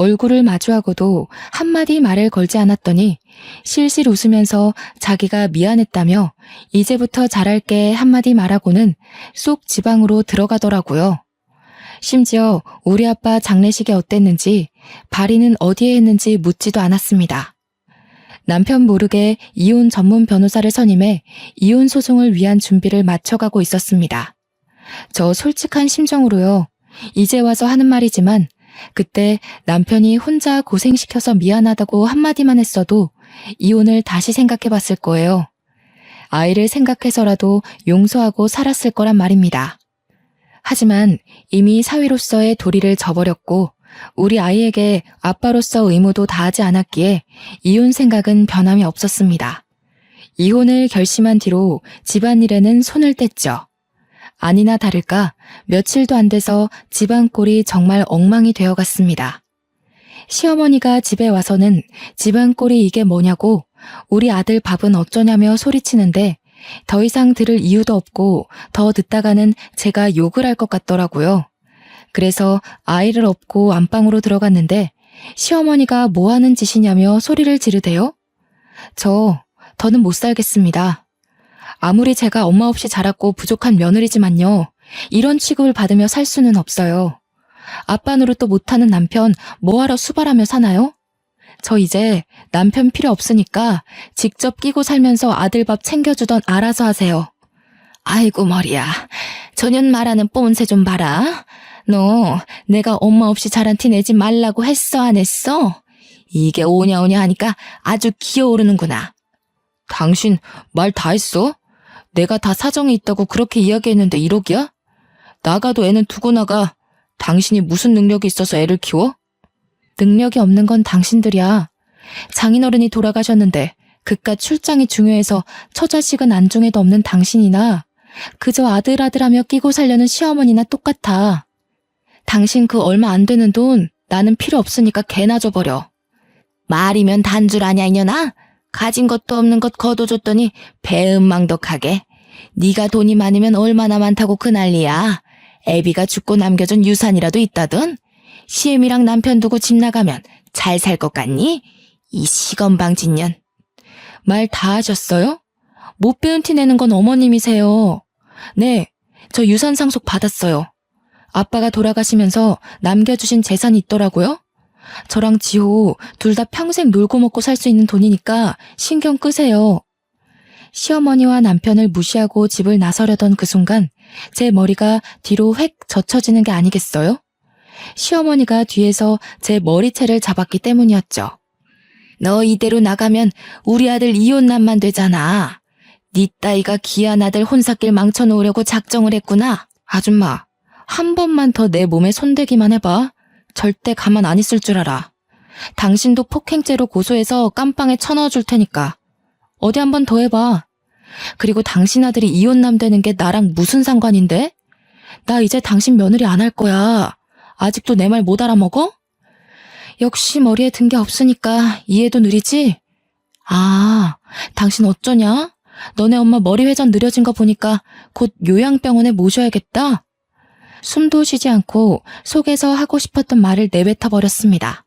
얼굴을 마주하고도 한마디 말을 걸지 않았더니 실실 웃으면서 자기가 미안했다며 이제부터 잘할게 한마디 말하고는 쏙 지방으로 들어가더라고요. 심지어 우리 아빠 장례식이 어땠는지, 발인은 어디에 했는지 묻지도 않았습니다. 남편 모르게 이혼 전문 변호사를 선임해 이혼 소송을 위한 준비를 마쳐가고 있었습니다. 저 솔직한 심정으로요. 이제 와서 하는 말이지만 그때 남편이 혼자 고생시켜서 미안하다고 한마디만 했어도 이혼을 다시 생각해봤을 거예요. 아이를 생각해서라도 용서하고 살았을 거란 말입니다. 하지만 이미 사위로서의 도리를 저버렸고 우리 아이에게 아빠로서 의무도 다하지 않았기에 이혼 생각은 변함이 없었습니다. 이혼을 결심한 뒤로 집안일에는 손을 뗐죠. 아니나 다를까 며칠도 안 돼서 집안 꼴이 정말 엉망이 되어갔습니다. 시어머니가 집에 와서는 집안 꼴이 이게 뭐냐고 우리 아들 밥은 어쩌냐며 소리치는데 더 이상 들을 이유도 없고 더 듣다가는 제가 욕을 할 것 같더라고요. 그래서 아이를 업고 안방으로 들어갔는데 시어머니가 뭐 하는 짓이냐며 소리를 지르대요. 더는 못 살겠습니다. 아무리 제가 엄마 없이 자랐고 부족한 며느리지만요. 이런 취급을 받으며 살 수는 없어요. 아빠 노릇도 못하는 남편 뭐하러 수발하며 사나요? 저 이제 남편 필요 없으니까 직접 끼고 살면서 아들 밥 챙겨주던 알아서 하세요. 아이고 머리야. 저년 말하는 뽐새 좀 봐라. 너 내가 엄마 없이 자란 티 내지 말라고 했어 안 했어? 이게 오냐오냐 하니까 아주 기어오르는구나. 당신 말 다 했어? 내가 다 사정이 있다고 그렇게 이야기했는데 이러기야? 나가도 애는 두고 나가. 당신이 무슨 능력이 있어서 애를 키워? 능력이 없는 건 당신들이야. 장인어른이 돌아가셨는데 그깟 출장이 중요해서 처자식은 안중에도 없는 당신이나 그저 아들하며 끼고 살려는 시어머니나 똑같아. 당신 그 얼마 안 되는 돈 나는 필요 없으니까 개나 줘버려. 말이면 단줄 아냐 이년아? 가진 것도 없는 것 거둬줬더니 배은망덕하게. 네가 돈이 많으면 얼마나 많다고 그 난리야. 애비가 죽고 남겨준 유산이라도 있다든? 시엠이랑 남편 두고 집 나가면 잘 살 것 같니? 이 시건방진년. 말 다 하셨어요? 못 배운 티 내는 건 어머님이세요. 네, 저 유산 상속 받았어요. 아빠가 돌아가시면서 남겨주신 재산이 있더라고요. 저랑 지호 둘 다 평생 놀고 먹고 살 수 있는 돈이니까 신경 끄세요. 시어머니와 남편을 무시하고 집을 나서려던 그 순간 제 머리가 뒤로 획 젖혀지는 게 아니겠어요? 시어머니가 뒤에서 제 머리채를 잡았기 때문이었죠. 너 이대로 나가면 우리 아들 이혼남만 되잖아. 네 따위가 귀한 아들 혼사길 망쳐놓으려고 작정을 했구나. 아줌마, 한 번만 더 내 몸에 손대기만 해봐. 절대 가만 안 있을 줄 알아. 당신도 폭행죄로 고소해서 깜빵에 쳐넣어줄 테니까. 어디 한 번 더 해봐. 그리고 당신 아들이 이혼남 되는 게 나랑 무슨 상관인데? 나 이제 당신 며느리 안 할 거야. 아직도 내 말 못 알아먹어? 역시 머리에 든 게 없으니까 이해도 느리지? 아, 당신 어쩌냐? 너네 엄마 머리 회전 느려진 거 보니까 곧 요양병원에 모셔야겠다. 숨도 쉬지 않고 속에서 하고 싶었던 말을 내뱉어 버렸습니다.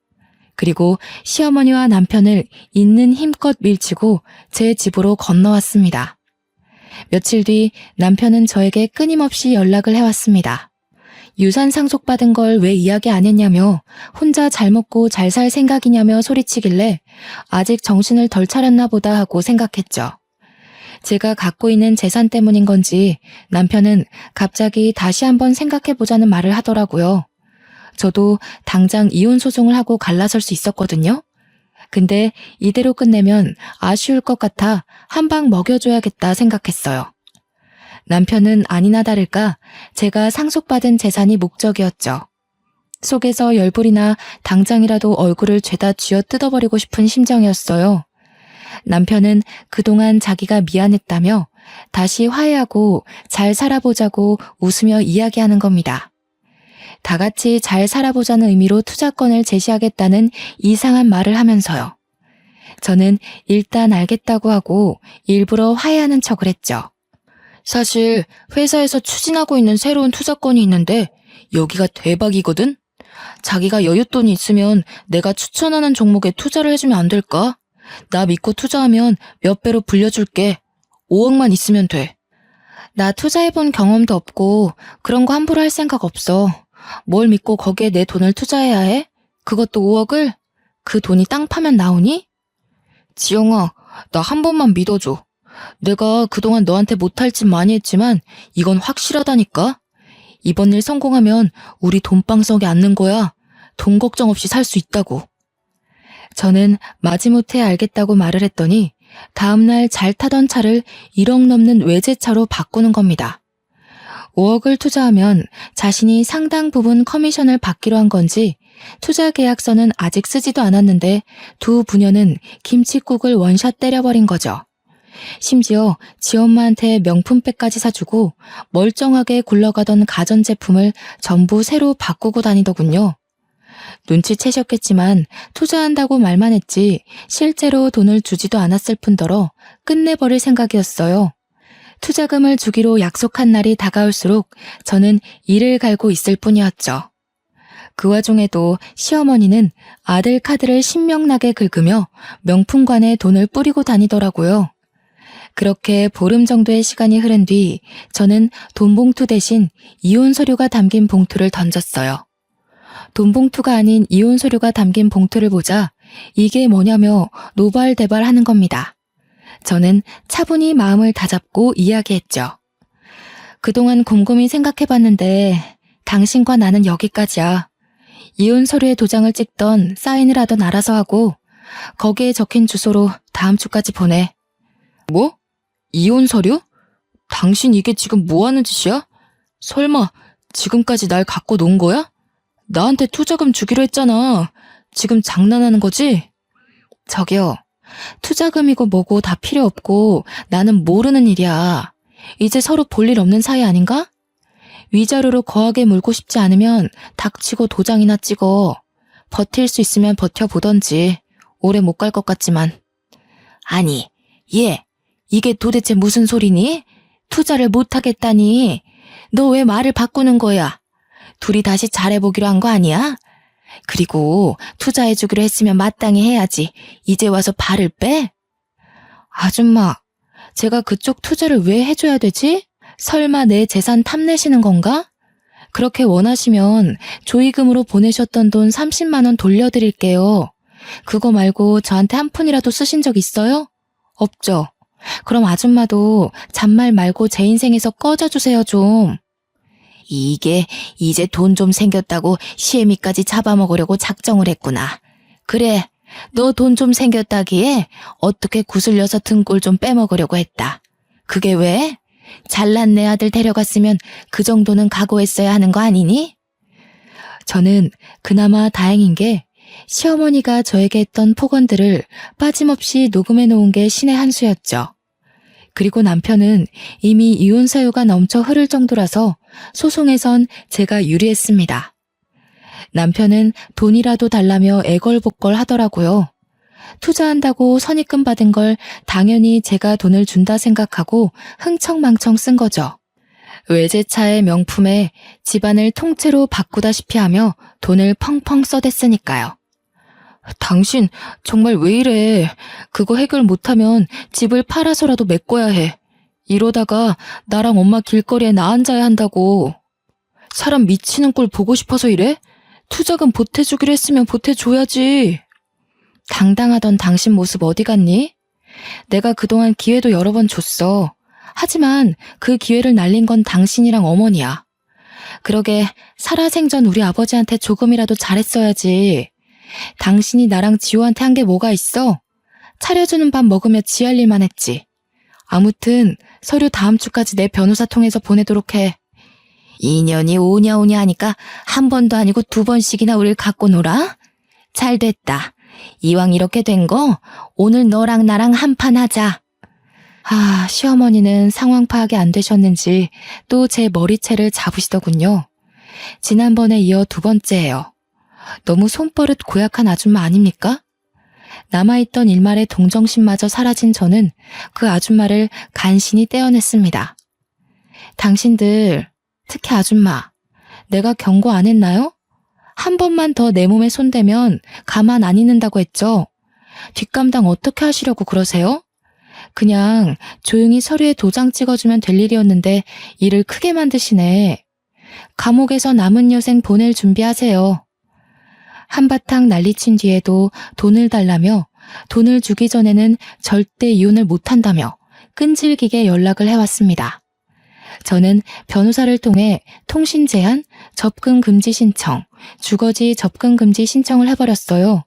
그리고 시어머니와 남편을 있는 힘껏 밀치고 제 집으로 건너왔습니다. 며칠 뒤 남편은 저에게 끊임없이 연락을 해왔습니다. 유산 상속받은 걸 왜 이야기 안 했냐며 혼자 잘 먹고 잘 살 생각이냐며 소리치길래 아직 정신을 덜 차렸나 보다 하고 생각했죠. 제가 갖고 있는 재산 때문인 건지 남편은 갑자기 다시 한번 생각해보자는 말을 하더라고요. 저도 당장 이혼 소송을 하고 갈라설 수 있었거든요. 근데 이대로 끝내면 아쉬울 것 같아 한 방 먹여줘야겠다 생각했어요. 남편은 아니나 다를까 제가 상속받은 재산이 목적이었죠. 속에서 열불이나 당장이라도 얼굴을 죄다 쥐어 뜯어버리고 싶은 심정이었어요. 남편은 그동안 자기가 미안했다며 다시 화해하고 잘 살아보자고 웃으며 이야기하는 겁니다. 다 같이 잘 살아보자는 의미로 투자권을 제시하겠다는 이상한 말을 하면서요. 저는 일단 알겠다고 하고 일부러 화해하는 척을 했죠. 사실 회사에서 추진하고 있는 새로운 투자건이 있는데 여기가 대박이거든? 자기가 여윳돈이 있으면 내가 추천하는 종목에 투자를 해주면 안 될까? 나 믿고 투자하면 몇 배로 불려줄게. 5억만 있으면 돼. 나 투자해본 경험도 없고 그런 거 함부로 할 생각 없어. 뭘 믿고 거기에 내 돈을 투자해야 해? 그것도 5억을? 그 돈이 땅 파면 나오니? 지영아, 나 한 번만 믿어줘. 내가 그동안 너한테 못할 짓 많이 했지만 이건 확실하다니까? 이번 일 성공하면 우리 돈방석에 앉는 거야. 돈 걱정 없이 살 수 있다고. 저는 마지못해 알겠다고 말을 했더니 다음날 잘 타던 차를 1억 넘는 외제차로 바꾸는 겁니다. 5억을 투자하면 자신이 상당 부분 커미션을 받기로 한 건지 투자 계약서는 아직 쓰지도 않았는데 두 부녀는 김칫국을 원샷 때려버린 거죠. 심지어 지엄마한테 명품백까지 사주고 멀쩡하게 굴러가던 가전제품을 전부 새로 바꾸고 다니더군요. 눈치채셨겠지만 투자한다고 말만 했지 실제로 돈을 주지도 않았을 뿐더러 끝내버릴 생각이었어요. 투자금을 주기로 약속한 날이 다가올수록 저는 이를 갈고 있을 뿐이었죠. 그 와중에도 시어머니는 아들 카드를 신명나게 긁으며 명품관에 돈을 뿌리고 다니더라고요. 그렇게 보름 정도의 시간이 흐른 뒤 저는 돈 봉투 대신 이혼 서류가 담긴 봉투를 던졌어요. 돈 봉투가 아닌 이혼 서류가 담긴 봉투를 보자 이게 뭐냐며 노발대발하는 겁니다. 저는 차분히 마음을 다잡고 이야기했죠. 그동안 곰곰이 생각해봤는데 당신과 나는 여기까지야. 이혼 서류에 도장을 찍던 사인을 하던 알아서 하고 거기에 적힌 주소로 다음 주까지 보내. 뭐? 이혼 서류? 당신 이게 지금 뭐 하는 짓이야? 설마 지금까지 날 갖고 논 거야? 나한테 투자금 주기로 했잖아. 지금 장난하는 거지? 저기요. 투자금이고 뭐고 다 필요 없고 나는 모르는 일이야. 이제 서로 볼 일 없는 사이 아닌가? 위자료로 거하게 물고 싶지 않으면 닥치고 도장이나 찍어. 버틸 수 있으면 버텨보던지. 오래 못 갈 것 같지만. 아니, 얘, 이게 도대체 무슨 소리니? 투자를 못하겠다니. 너 왜 말을 바꾸는 거야? 둘이 다시 잘해보기로 한 거 아니야? 그리고 투자해주기로 했으면 마땅히 해야지. 이제 와서 발을 빼? 아줌마, 제가 그쪽 투자를 왜 해줘야 되지? 설마 내 재산 탐내시는 건가? 그렇게 원하시면 조의금으로 보내셨던 돈 30만 원 돌려드릴게요. 그거 말고 저한테 한 푼이라도 쓰신 적 있어요? 없죠? 그럼 아줌마도 잔말 말고 제 인생에서 꺼져주세요 좀. 이게 이제 돈 좀 생겼다고 시애미까지 잡아먹으려고 작정을 했구나. 그래, 너 돈 좀 생겼다기에 어떻게 구슬려서 등골 좀 빼먹으려고 했다. 그게 왜? 잘난 내 아들 데려갔으면 그 정도는 각오했어야 하는 거 아니니? 저는 그나마 다행인 게 시어머니가 저에게 했던 폭언들을 빠짐없이 녹음해 놓은 게 신의 한 수였죠. 그리고 남편은 이미 이혼 사유가 넘쳐 흐를 정도라서 소송에선 제가 유리했습니다. 남편은 돈이라도 달라며 애걸복걸 하더라고요. 투자한다고 선입금 받은 걸 당연히 제가 돈을 준다 생각하고 흥청망청 쓴 거죠. 외제차의 명품에 집안을 통째로 바꾸다시피 하며 돈을 펑펑 써댔으니까요. 당신 정말 왜 이래. 그거 해결 못하면 집을 팔아서라도 메꿔야 해. 이러다가 나랑 엄마 길거리에 나 앉아야 한다고. 사람 미치는 꼴 보고 싶어서 이래? 투자금 보태주기로 했으면 보태줘야지. 당당하던 당신 모습 어디 갔니? 내가 그동안 기회도 여러 번 줬어. 하지만 그 기회를 날린 건 당신이랑 어머니야. 그러게 살아생전 우리 아버지한테 조금이라도 잘했어야지. 당신이 나랑 지호한테 한 게 뭐가 있어? 차려주는 밥 먹으며 지할 일만 했지. 아무튼 서류 다음 주까지 내 변호사 통해서 보내도록 해. 2년이 오냐오냐 하니까 한 번도 아니고 2번씩이나 우릴 갖고 놀아? 잘 됐다. 이왕 이렇게 된 거 오늘 너랑 나랑 한판 하자. 시어머니는 상황 파악이 안 되셨는지 또 제 머리채를 잡으시더군요. 지난번에 이어 두 번째예요. 너무 손버릇 고약한 아줌마 아닙니까? 남아있던 일말의 동정심마저 사라진 저는 그 아줌마를 간신히 떼어냈습니다. 당신들, 특히 아줌마, 내가 경고 안 했나요? 한 번만 더 내 몸에 손대면 가만 안 있는다고 했죠? 뒷감당 어떻게 하시려고 그러세요? 그냥 조용히 서류에 도장 찍어주면 될 일이었는데 일을 크게 만드시네. 감옥에서 남은 여생 보낼 준비하세요. 한바탕 난리친 뒤에도 돈을 달라며 돈을 주기 전에는 절대 이혼을 못한다며 끈질기게 연락을 해왔습니다. 저는 변호사를 통해 통신 제한, 접근 금지 신청, 주거지 접근 금지 신청을 해버렸어요.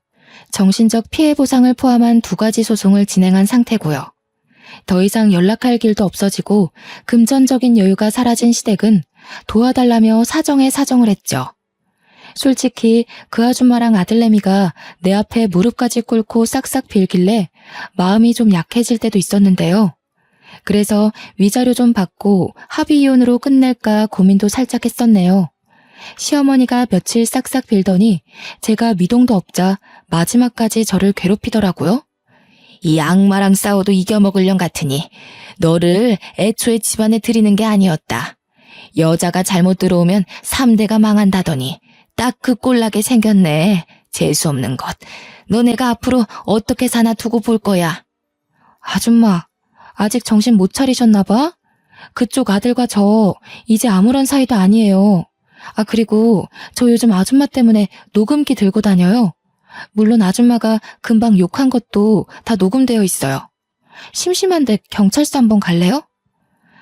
정신적 피해 보상을 포함한 2가지 소송을 진행한 상태고요. 더 이상 연락할 길도 없어지고 금전적인 여유가 사라진 시댁은 도와달라며 사정에 사정을 했죠. 솔직히 그 아줌마랑 아들내미가 내 앞에 무릎까지 꿇고 싹싹 빌길래 마음이 좀 약해질 때도 있었는데요. 그래서 위자료 좀 받고 합의 이혼으로 끝낼까 고민도 살짝 했었네요. 시어머니가 며칠 싹싹 빌더니 제가 미동도 없자 마지막까지 저를 괴롭히더라고요. 이 악마랑 싸워도 이겨먹을 년 같으니 너를 애초에 집안에 들이는 게 아니었다. 여자가 잘못 들어오면 3대가 망한다더니 딱 그 꼴나게 생겼네. 재수없는 것. 너네가 앞으로 어떻게 사나 두고 볼 거야. 아줌마, 아직 정신 못 차리셨나 봐? 그쪽 아들과 저 이제 아무런 사이도 아니에요. 그리고 저 요즘 아줌마 때문에 녹음기 들고 다녀요. 물론 아줌마가 금방 욕한 것도 다 녹음되어 있어요. 심심한데 경찰서 한번 갈래요?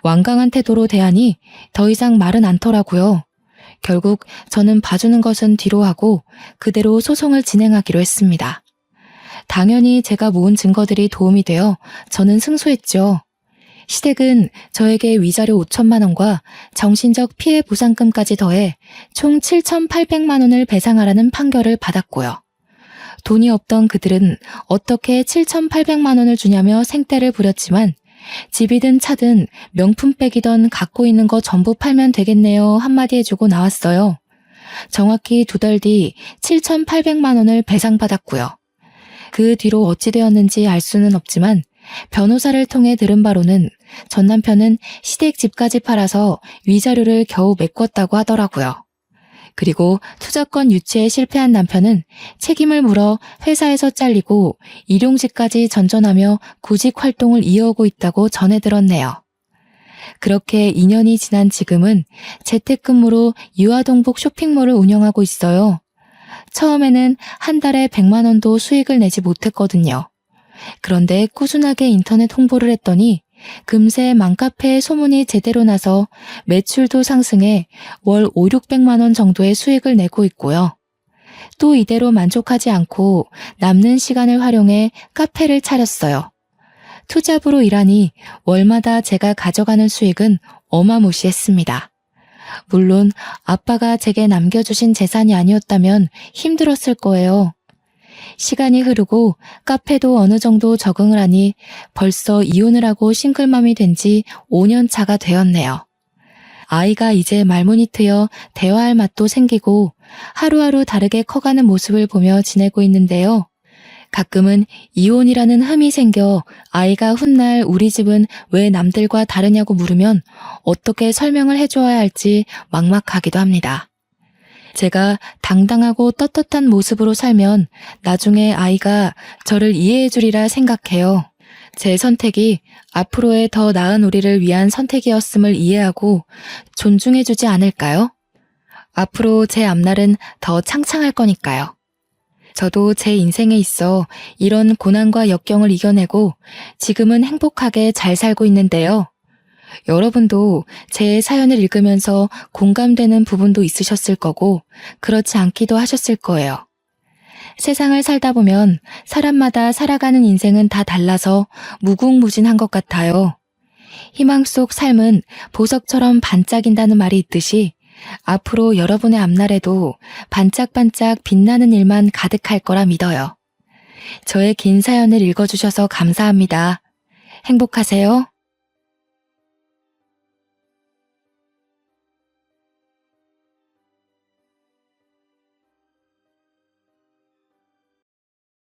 완강한 태도로 대하니 더 이상 말은 않더라고요. 결국 저는 봐주는 것은 뒤로 하고 그대로 소송을 진행하기로 했습니다. 당연히 제가 모은 증거들이 도움이 되어 저는 승소했죠. 시댁은 저에게 위자료 5천만 원과 정신적 피해 보상금까지 더해 총 7,800만 원을 배상하라는 판결을 받았고요. 돈이 없던 그들은 어떻게 7,800만 원을 주냐며 생떼를 부렸지만 집이든 차든 명품백이던 갖고 있는 거 전부 팔면 되겠네요 한마디 해주고 나왔어요. 정확히 2달 뒤 7,800만 원을 배상받았고요. 그 뒤로 어찌 되었는지 알 수는 없지만 변호사를 통해 들은 바로는 전 남편은 시댁 집까지 팔아서 위자료를 겨우 메꿨다고 하더라고요. 그리고 투자권 유치에 실패한 남편은 책임을 물어 회사에서 잘리고 일용직까지 전전하며 구직 활동을 이어오고 있다고 전해 들었네요. 그렇게 2년이 지난 지금은 재택근무로 유아동복 쇼핑몰을 운영하고 있어요. 처음에는 한 달에 100만 원도 수익을 내지 못했거든요. 그런데 꾸준하게 인터넷 홍보를 했더니 금세 맘카페에 소문이 제대로 나서 매출도 상승해 월 5, 600만 원 정도의 수익을 내고 있고요. 또 이대로 만족하지 않고 남는 시간을 활용해 카페를 차렸어요. 투잡으로 일하니 월마다 제가 가져가는 수익은 어마무시했습니다. 물론 아빠가 제게 남겨주신 재산이 아니었다면 힘들었을 거예요. 시간이 흐르고 카페도 어느 정도 적응을 하니 벌써 이혼을 하고 싱글맘이 된 지 5년 차가 되었네요. 아이가 이제 말문이 트여 대화할 맛도 생기고 하루하루 다르게 커가는 모습을 보며 지내고 있는데요. 가끔은 이혼이라는 흠이 생겨 아이가 훗날 우리 집은 왜 남들과 다르냐고 물으면 어떻게 설명을 해줘야 할지 막막하기도 합니다. 제가 당당하고 떳떳한 모습으로 살면 나중에 아이가 저를 이해해 주리라 생각해요. 제 선택이 앞으로의 더 나은 우리를 위한 선택이었음을 이해하고 존중해 주지 않을까요? 앞으로 제 앞날은 더 창창할 거니까요. 저도 제 인생에 있어 이런 고난과 역경을 이겨내고 지금은 행복하게 잘 살고 있는데요. 여러분도 제 사연을 읽으면서 공감되는 부분도 있으셨을 거고 그렇지 않기도 하셨을 거예요. 세상을 살다 보면 사람마다 살아가는 인생은 다 달라서 무궁무진한 것 같아요. 희망 속 삶은 보석처럼 반짝인다는 말이 있듯이 앞으로 여러분의 앞날에도 반짝반짝 빛나는 일만 가득할 거라 믿어요. 저의 긴 사연을 읽어주셔서 감사합니다. 행복하세요.